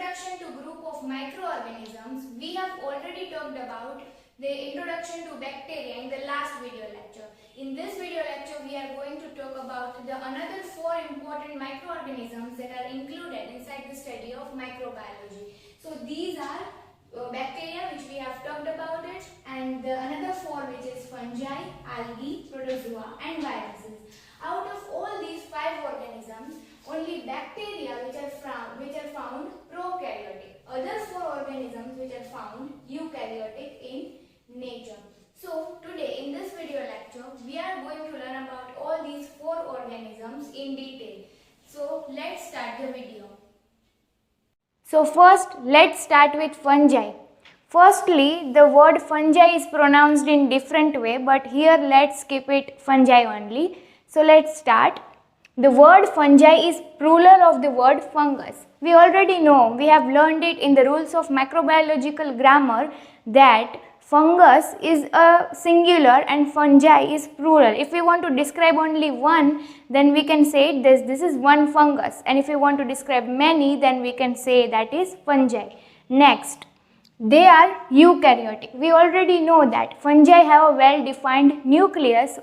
introduction to group of microorganisms, we have already talked about the introduction to bacteria in the last video lecture. In this video lecture, we are going to talk about the another 4 important microorganisms that are included inside the study of microbiology. So these are bacteria, which we have talked about it, and the another 4, which is fungi, algae, protozoa and viruses. Out of all these 5 organisms, only bacteria which are found prokaryotic. Other 4 organisms which are found eukaryotic in nature. So today in this video lecture, we are going to learn about all these 4 organisms in detail. So let's start the video. So first, let's start with fungi. Firstly, the word fungi is pronounced in different way, but here let's keep it fungi only. So let's start. The word fungi is plural of the word fungus. We already know, we have learned it in the rules of microbiological grammar that fungus is a singular and fungi is plural. If we want to describe only one, then we can say this is one fungus, and if we want to describe many, then we can say that is fungi. Next, they are eukaryotic. We already know that fungi have a well-defined nucleus,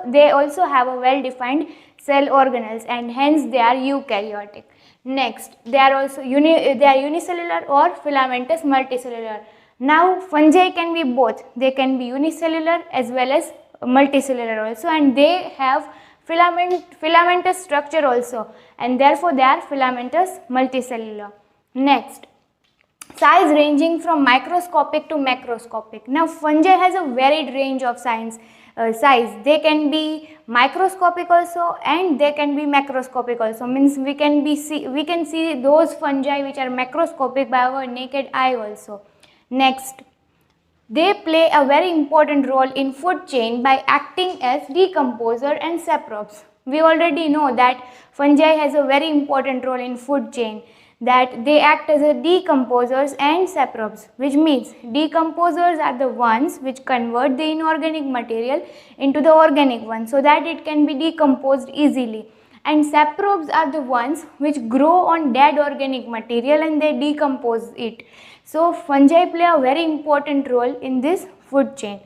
they also have a well-defined cell organelles, and hence they are eukaryotic. Next, they are unicellular or filamentous multicellular. Now fungi can be both, they can be unicellular as well as multicellular also, and they have filamentous structure also, and therefore they are filamentous multicellular. Next, size ranging from microscopic to macroscopic. Now fungi has a varied range of size. They can be microscopic also and they can be macroscopic also. Means we can see those fungi which are macroscopic by our naked eye also. Next, they play a very important role in food chain by acting as decomposer and saprobes. We already know that fungi has a very important role in food chain, that they act as a decomposers and saprobes, which means decomposers are the ones which convert the inorganic material into the organic one so that it can be decomposed easily, and saprobes are the ones which grow on dead organic material and they decompose it. So fungi play a very important role in this food chain.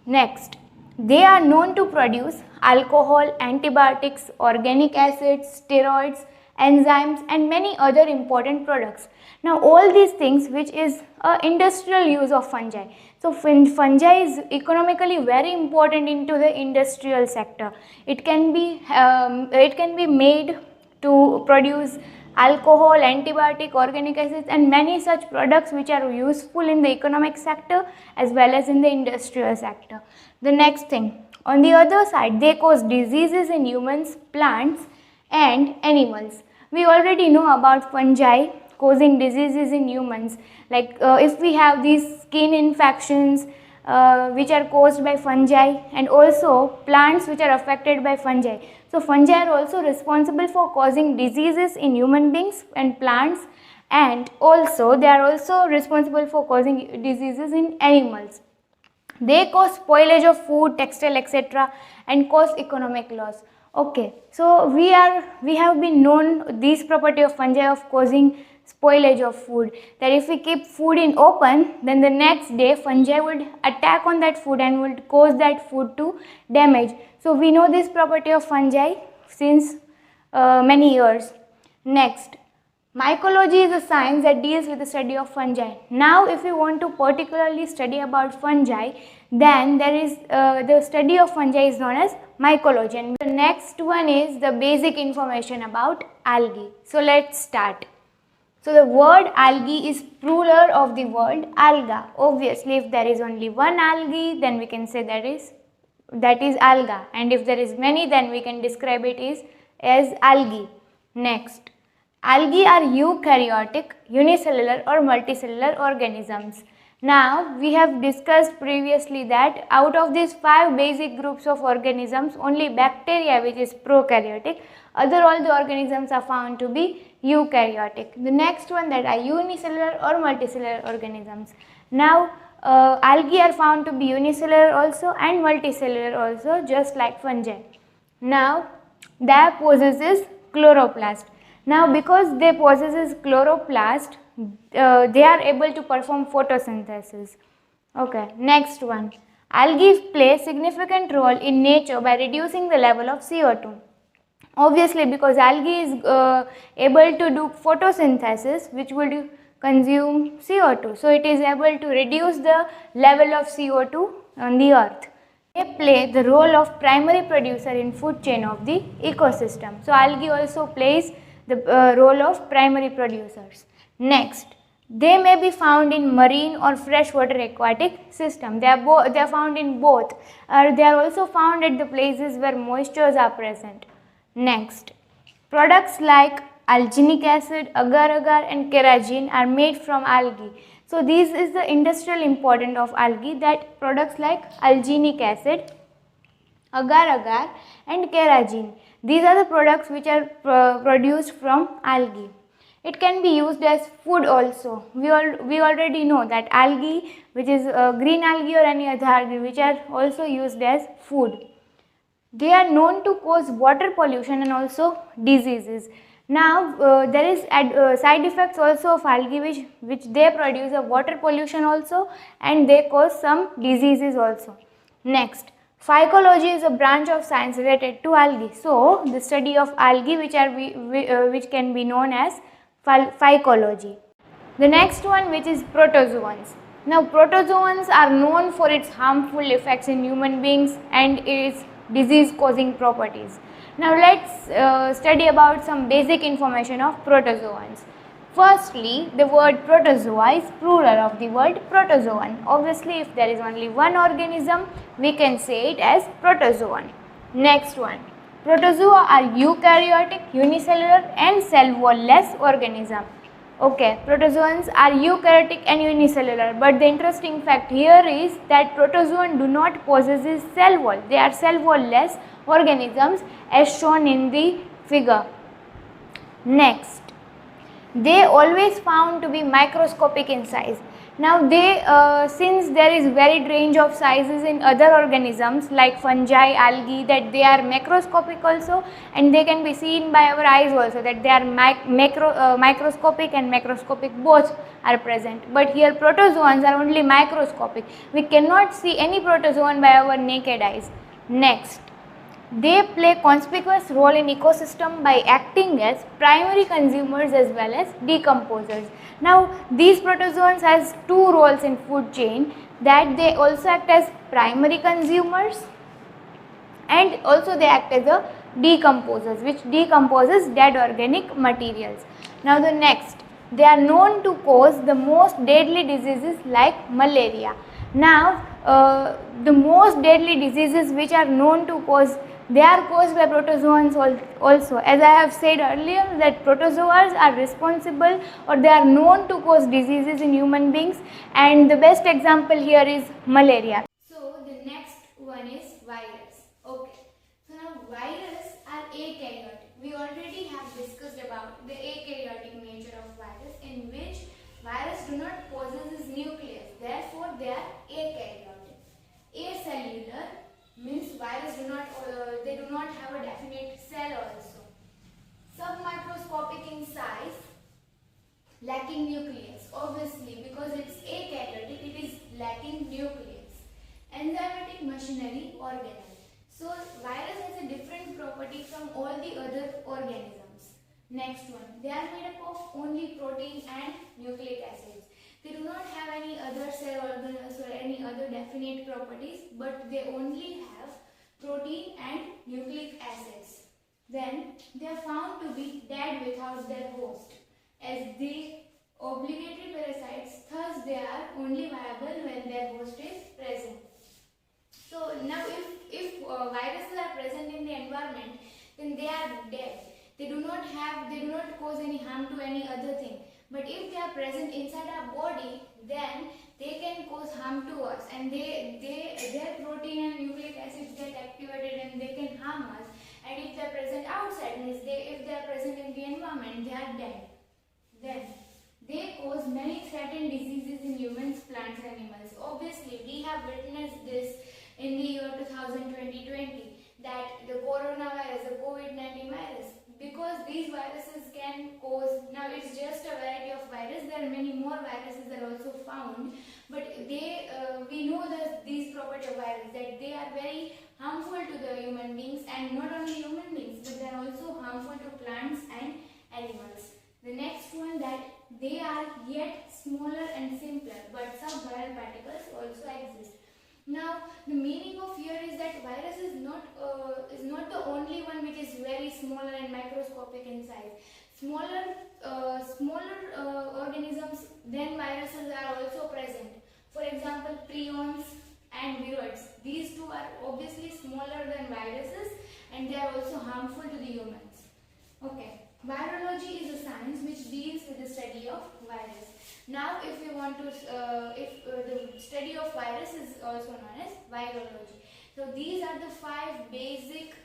Next, they are known to produce alcohol, antibiotics, organic acids, steroids, enzymes and many other important products. Now all these things which is industrial use of fungi. So fungi is economically very important into the industrial sector. It can be made to produce alcohol, antibiotic, organic acids and many such products which are useful in the economic sector as well as in the industrial sector. The next thing, on the other side, they cause diseases in humans, plants and animals. We already know about fungi causing diseases in humans, like if we have these skin infections which are caused by fungi, and also plants which are affected by fungi. So fungi are also responsible for causing diseases in human beings and plants, and also they are also responsible for causing diseases in animals. They cause spoilage of food, textile, etc. and cause economic loss. Okay, so we have been known this property of fungi of causing spoilage of food, that if we keep food in open, then the next day fungi would attack on that food and would cause that food to damage. So we know this property of fungi since many years. Next, mycology is a science that deals with the study of fungi. Now if we want to particularly study about fungi, then there is the study of fungi is known as mycology, and the next one is the basic information about algae. So let's start. So the word algae is plural of the word alga. Obviously if there is only one algae, then we can say that is alga, and if there is many, then we can describe it as algae. Next, algae are eukaryotic, unicellular or multicellular organisms. Now we have discussed previously that out of these 5 basic groups of organisms, only bacteria, which is prokaryotic, all the organisms are found to be eukaryotic. The next one, that are unicellular or multicellular organisms. Now algae are found to be unicellular also and multicellular also, just like fungi. Now that possesses chloroplast. Now because they possesses chloroplast, they are able to perform photosynthesis. Okay, next one. Algae play significant role in nature by reducing the level of CO2. Obviously, because algae is able to do photosynthesis, which will consume CO2. So it is able to reduce the level of CO2 on the earth. They play the role of primary producer in food chain of the ecosystem. So algae also plays the role of primary producers. Next, they may be found in marine or freshwater aquatic system. They are found in both. They are also found at the places where moistures are present. Next, products like alginic acid, agar-agar and kerosene are made from algae. So this is the industrial importance of algae, that products like alginic acid, agar-agar and kerosene, these are the products which are produced from algae. It can be used as food also. We already know that algae, which is green algae or any other algae, which are also used as food. They are known to cause water pollution and also diseases. Now there is side effects also of algae, which they produce a water pollution also, and they cause some diseases also. Next, phycology is a branch of science related to algae. So the study of algae which can be known as phycology. The next one, which is protozoans. Now protozoans are known for its harmful effects in human beings and its disease causing properties. Now let's study about some basic information of protozoans. Firstly, the word protozoa is plural of the word protozoan. Obviously, if there is only one organism, we can say it as protozoan. Next one, protozoa are eukaryotic, unicellular and cell wall-less organism. Okay, protozoans are eukaryotic and unicellular, but the interesting fact here is that protozoan do not possess cell wall. They are cell wall-less organisms as shown in the figure. Next, they always found to be microscopic in size. Now since there is varied range of sizes in other organisms like fungi, algae, that they are macroscopic also, and they can be seen by our eyes also, that they are microscopic and macroscopic both are present. But here protozoans are only microscopic. We cannot see any protozoan by our naked eyes. Next, they play conspicuous role in ecosystem by acting as primary consumers as well as decomposers. Now these protozoans has two roles in food chain, that they also act as primary consumers and also they act as a decomposers, which decomposes dead organic materials. Now the next, they are known to cause the most deadly diseases like malaria. Now the most deadly diseases which are known to cause, they are caused by protozoans also. As I have said earlier, that protozoas are responsible or they are known to cause diseases in human beings, and the best example here is malaria. So the next one is virus. Okay. So now viruses are eukaryotic. We already have discussed about the eukaryotic nature of virus, in which virus do not possess nucleus. Therefore they are eukaryotic. Acellular means virus do not have a definite cell also. Submicroscopic in size, lacking nucleus. Obviously, because it's eukaryotic, it is lacking nucleus. Enzymatic machinery organelle. So virus has a different property from all the other organisms. Next one, they are made up of only protein and nucleic acids. They do not have any other cell organelles or any other definite properties, but they only have protein and nucleic acids. Then they are found to be dead without their host, as they obligated parasites, thus they are only viable when their host is present. So now if viruses are present in the environment, then they are dead. They do not cause any harm to any other thing. But if they are present inside our body, then they can cause harm to us, and their protein and nucleic acids get activated and they can harm us. And if they are present outside, means if they are present in the environment, they are dead. Then they cause many threatened diseases in humans, plants, and animals. Obviously, we have witnessed this in the year 2020, that the coronavirus, the COVID-19 virus, because these viruses can cause, now it's just a variety of virus, there are many more viruses that are also found, but we know that these property of virus, that they are very harmful to the human beings, and not only human beings, but they are also harmful to plants and animals. The next one, that they are yet smaller and simpler, but some viral particles also exist. Now, the meaning of here is that virus is not the only one which is very smaller and microscopic in size. Smaller organisms than viruses are also present. For example, prions and viroids. These two are obviously smaller than viruses, and they are also harmful to the humans. Okay. Virology is a science which deals with the study of virus. Now, if we want to, the study of virus is also known as virology. So, these are the 5 basic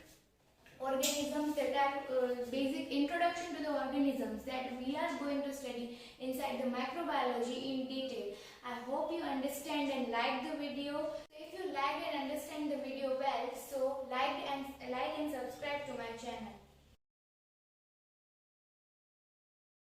organisms that are basic introduction to the organisms that we are going to study inside the microbiology in detail. I hope you understand and like the video. So, if you like and understand the video well,